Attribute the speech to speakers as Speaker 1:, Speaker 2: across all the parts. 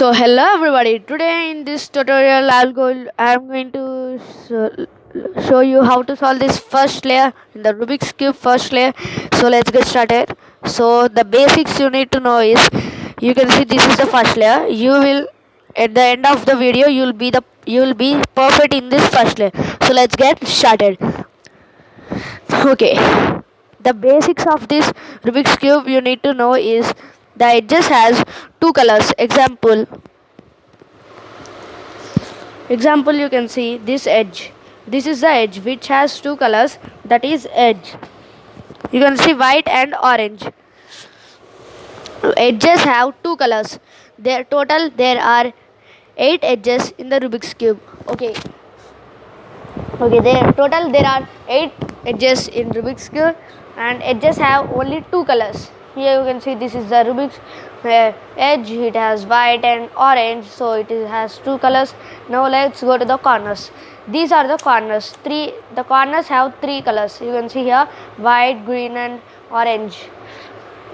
Speaker 1: So hello everybody. Today in this tutorial I'm going to show you how to solve this first layer in the Rubik's cube first layer. So let's get started. So the basics you need to know is, you can see this is the first layer. You will, at the end of the video, you will be perfect in this first layer. So let's get started. Okay, the basics of this Rubik's cube you need to know is, the edges has two colors. Example, you can see this edge. This is the edge which has two colors, that is edge. You can see white and orange. Edges have two colors. There are 8 edges in the Rubik's cube. There are 8 edges in Rubik's cube, and edges have only two colors. Here you can see this is the Rubik's edge. It has white and orange, so has two colors. Now let's go to the corners. These are the corners. The corners have three colors. You can see here white, green, and orange.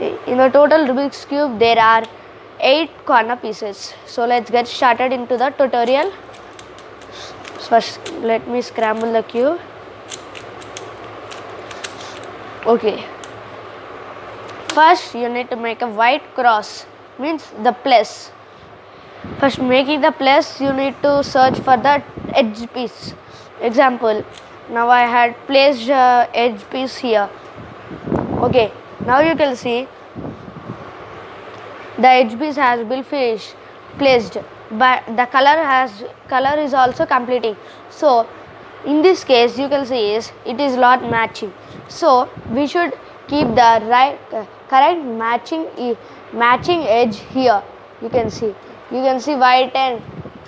Speaker 1: In the total Rubik's cube, there are 8 corner pieces. So let's get started into the tutorial. First, let me scramble the cube. Okay. First, you need to make a white cross, means the plus. First, making the plus, you need to search for the edge piece. Example, now I had placed edge piece here. Okay, now you can see the edge piece has been placed, but the color is also completing. So in this case, you can see it is not matching. So we should keep the correct matching edge here. You can see white and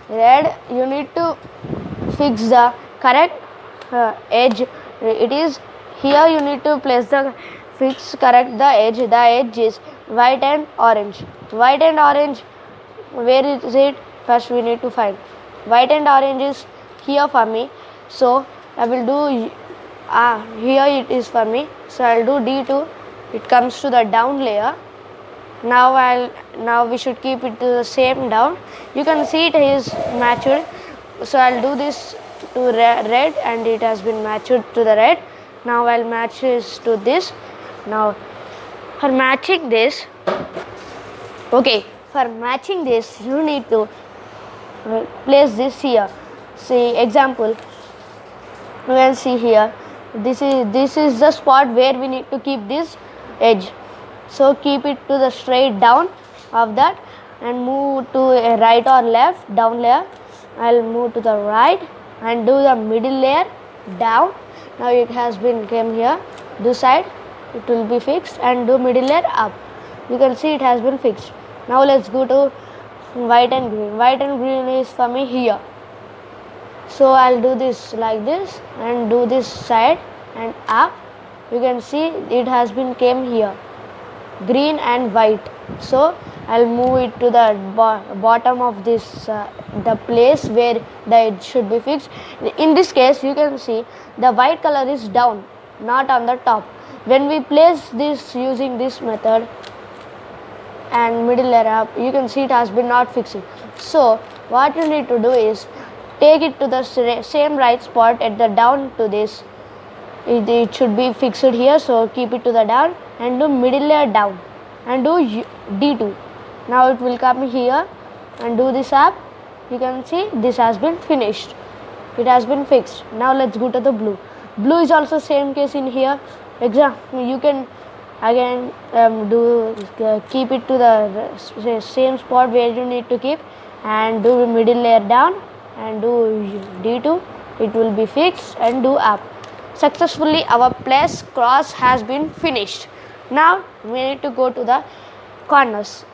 Speaker 1: red. You need to fix the correct edge. It is here. You need to place the correct the edge. The edge is white and orange. Where is it? First we need to find. White and orange is here for me, so I will do here it is for me, so I'll do D2. It comes to the down layer. Now we should keep it to the same down. You can see it is matched, so I'll do this to red, and it has been matched to the red. Now I'll match this to this. Now for matching this, you need to place this here. See, example, you can see here, this is the spot where we need to keep this edge. So keep it to the straight down of that, and move to a right or left down layer. I'll move to the right and do the middle layer down. Now it has been came here, this side it will be fixed, and do middle layer up. You can see it has been fixed. Now let's go to white and green. White and green is for me here. So I'll do this like this and do this side and up. You can see it has been came here, green and white. So I'll move it to the bottom of this the place where the edge should be fixed. In this case, you can see the white color is down, not on the top. When we place this using this method and middle layer up, you can see it has been not fixing. So what you need to do is take it to the same right spot at the down to this. It should be fixed here, so keep it to the down and do middle layer down and do D2. Now it will come here and do this up. You can see this has been finished. It has been fixed. Now let's go to the blue. Blue is also same case in here. You can again keep it to the same spot where you need to keep, and do middle layer down and do D2. It will be fixed, and do up. Successfully our plus cross has been finished. Now we need to go to the corners.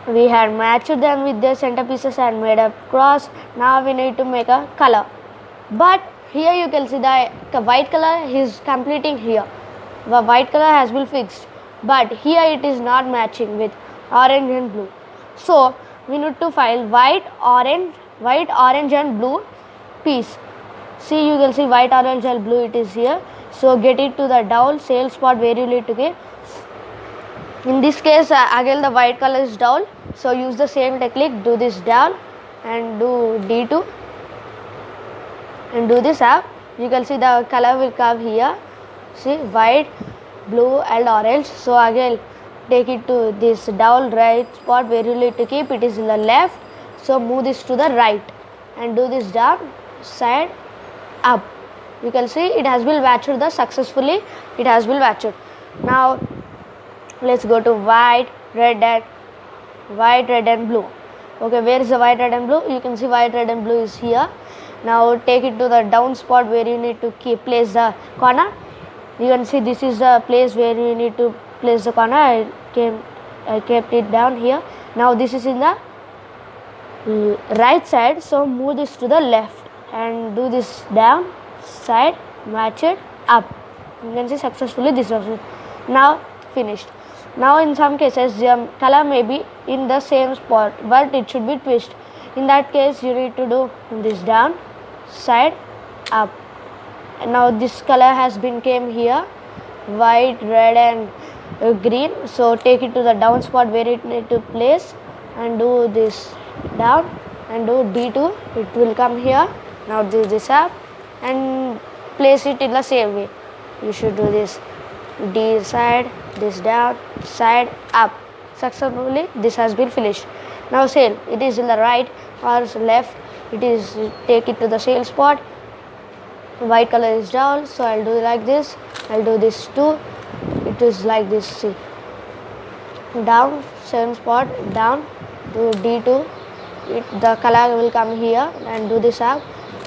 Speaker 1: We had matched them with their center pieces and made a cross. Now we need to make a color, but here you can see the white color is completing here. The white color has been fixed, but here it is not matching with orange and blue. So we need to find white, orange and blue piece. See, you can see white, orange and blue, it is here. So get it to the down sale spot where you need to get. In this case, again the white color is down, So use the same technique, do this down and do D2 and do this up. You can see the color will come here. See, white, blue and orange. So again take it to this down right spot where you need to keep it is in the left. So move this to the right and do this down, side, up. You can see it has been matched the successfully. It has been matched. Now let's go to white, red and blue. Okay, where is the white, red and blue? You can see white, red and blue is here. Now take it to the down spot where you need to place the corner. You can see this is the place where you need to place the corner. I kept it down here. Now this is in the right side, so move this to the left and do this down, side, match it, up. You can see successfully this was now finished. Now in some cases the color may be in the same spot but it should be twist. In that case you need to do this down, side, up. And now this color has been came here, white, red and green. So take it to the down spot where it need to place and do this down and do D2. It will come here. Now do this up and place it in the same way. You should do this D side, this down, side, up. Successfully this has been finished. Now sail, it is in the right or left. It is take it to the sail spot. White color is down, so I'll do like this. I'll do this too. It is like this. See, down, same spot, down, do D2. The color will come here and do this up.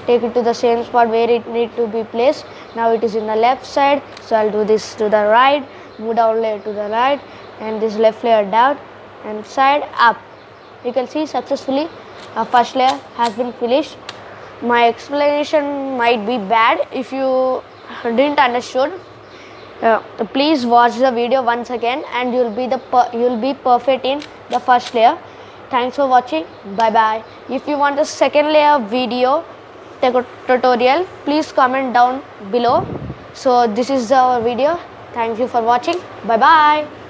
Speaker 1: Take it to the same spot where it need to be placed. Now it is in the left side, so I'll do this to the right, move down layer to the right and this left layer down and side up. You can see successfully our first layer has been finished. My explanation might be bad if you didn't understood. Please watch the video once again and you'll be perfect in the first layer. Thanks for watching. Bye bye. If you want a second layer video tutorial, please comment down below. So this is our video. Thank you for watching. Bye bye.